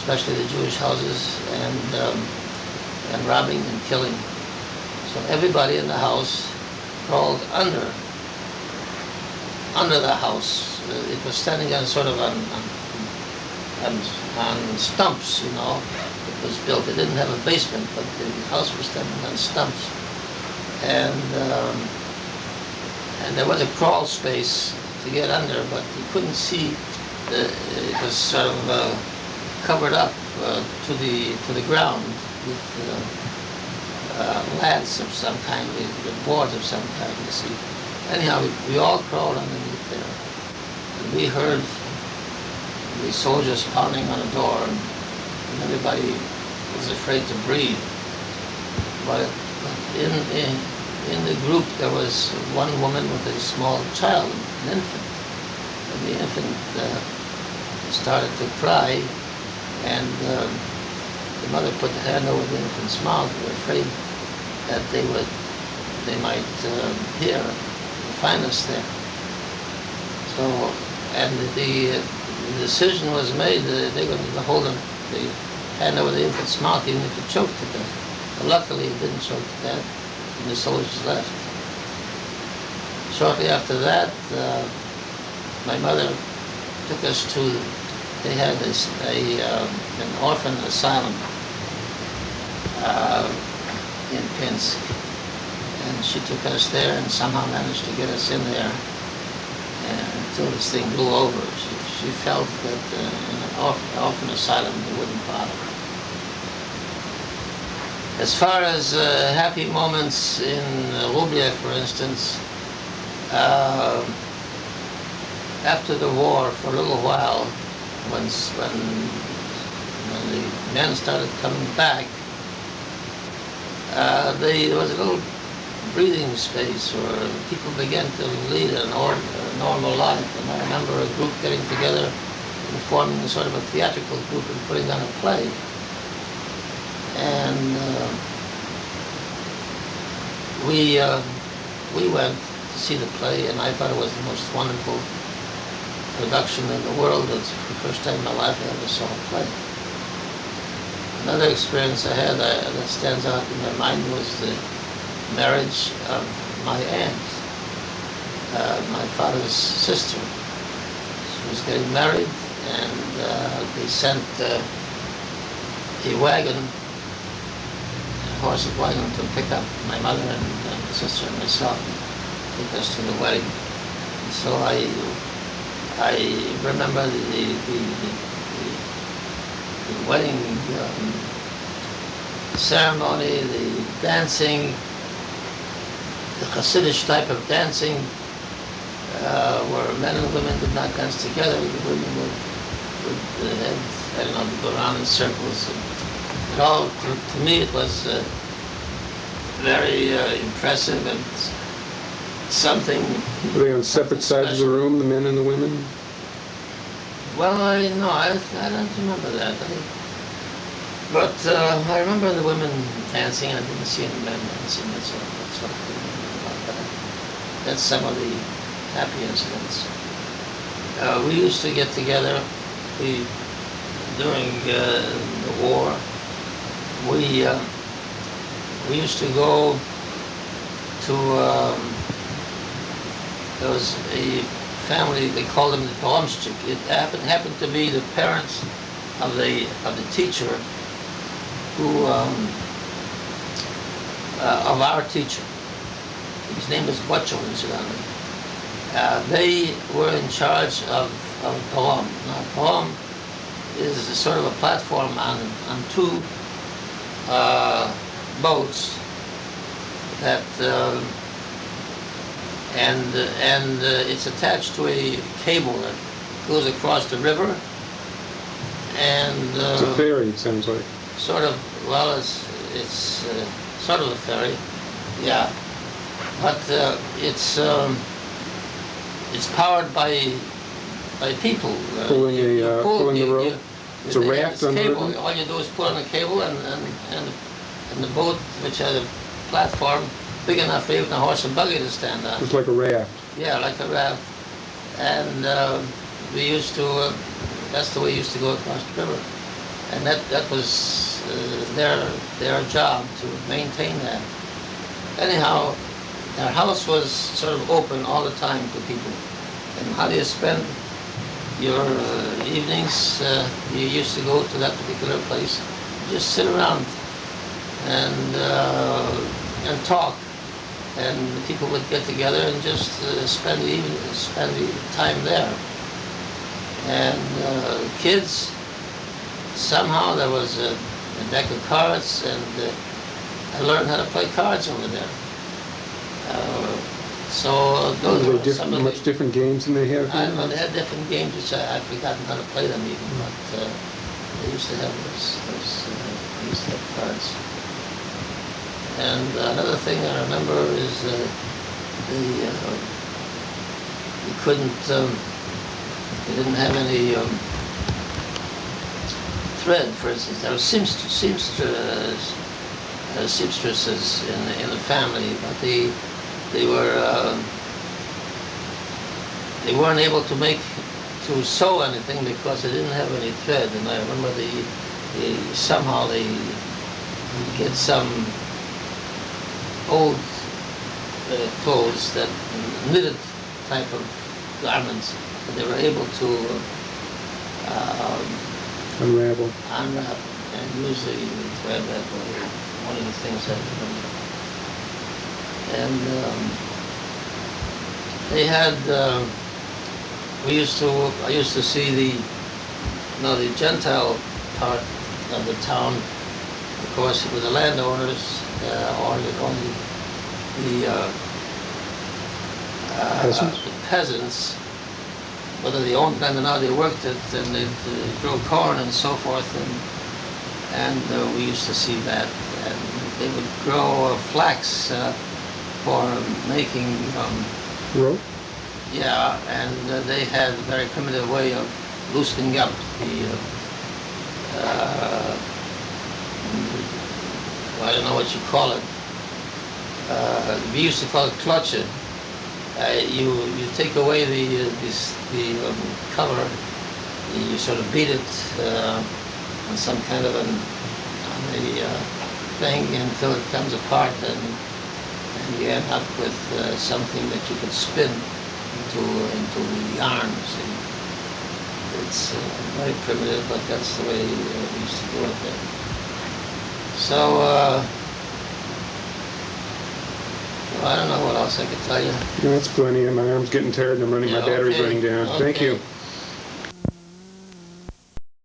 especially the Jewish houses, and robbing and killing. So everybody in the house crawled under the house. It was standing on sort of on stumps, you know. It was built. It didn't have a basement, but the house was standing on stumps, and there was a crawl space to get under, but you couldn't see. It was sort of covered up to the ground with laths of some kind, with boards of some kind, you see. Anyhow, we all crawled underneath there. And we heard the soldiers pounding on the door, and everybody was afraid to breathe. But in the group there was one woman with a small child, an infant. And the infant started to cry, and the mother put the hand over the infant's mouth. We were afraid that they might hear and find us there. So, and the decision was made that they were going to hold the hand over the infant's mouth even if it choked to death. But luckily it didn't choke to death, and the soldiers left. Shortly after that, my mother took us to, they had an orphan asylum in Pinsk, and she took us there and somehow managed to get us in there until this thing blew over. She felt that in an orphan asylum they wouldn't bother. As far as happy moments in Lubiev, for instance, after the war, for a little while, when the men started coming back, there was a little breathing space where people began to lead a normal life. And I remember a group getting together and forming a sort of a theatrical group and putting on a play. And we went to see the play, and I thought it was the most wonderful production in the world. It's the first time in my life I ever saw a play. Another experience I had that stands out in my mind was the marriage of my aunt, my father's sister. She was getting married, and they sent a wagon, a horse and wagon, to pick up my mother and my sister and myself and take us to the wedding. And so I remember the wedding ceremony, the dancing, the Hasidic type of dancing, where men and women did not dance together. The women would I don't know, go around in circles. And all, to me, it was very impressive and something. Were they on separate sides of the room, the men and the women? Well, I don't remember that. But I remember the women dancing, and I didn't see any men dancing. That's what I remember about that. That's some of the happy incidents. We used to get together during the war. We used to go to, there was a family, they called them the Bromschik. It happened to be the parents of the teacher who, of our teacher. His name was Butcher, incidentally. They were in charge of Palam. Now, Palam is sort of a platform on two boats that, and it's attached to a cable that goes across the river. And it's a ferry, it sounds like. Sort of, well, it's sort of a ferry, yeah. But it's powered by people. Pulling the rope. It's a raft on the river. All you do is pull on the cable, and the boat, which has a platform big enough for even a horse and buggy to stand on. It's like a raft. Yeah, like a raft. And we used to. That's the way we used to go across the river. and that was their job to maintain that. Anyhow, our house was sort of open all the time to people. And how do you spend your evenings? You used to go to that particular place, just sit around and talk, and people would get together and just spend the time there. And kids, somehow there was a deck of cards, and I learned how to play cards over there. So those were some of much different games than they have here? I don't know, they had different games which I've forgotten how to play them even, but they used to have they used to have cards. And another thing I remember is you couldn't, you didn't have any thread, for instance. There were seamstresses in the family, but they weren't able to sew anything because they didn't have any thread. And I remember somehow they get some old clothes, that knitted type of garments, and they were able to unravel and use the thread that way. One of the things I remember. And they had, I used to see the Gentile part of the town, of course, with the landowners, or the peasants, whether they owned land or not, they worked it, and they grow corn and so forth, and we used to see that. And they would grow flax for making rope. Yeah, and they had a very primitive way of loosening up I don't know what you call it. We used to call it clutcher. You take away the cover, you sort of beat it on some kind of a thing until it comes apart, and you end up with something that you could spin into the yarn. See, it's very primitive, but that's the way we used to do it then. So I don't know what else I could tell you. That's plenty. My arm's getting tired and I'm running. My battery's running down. Okay. Thank you.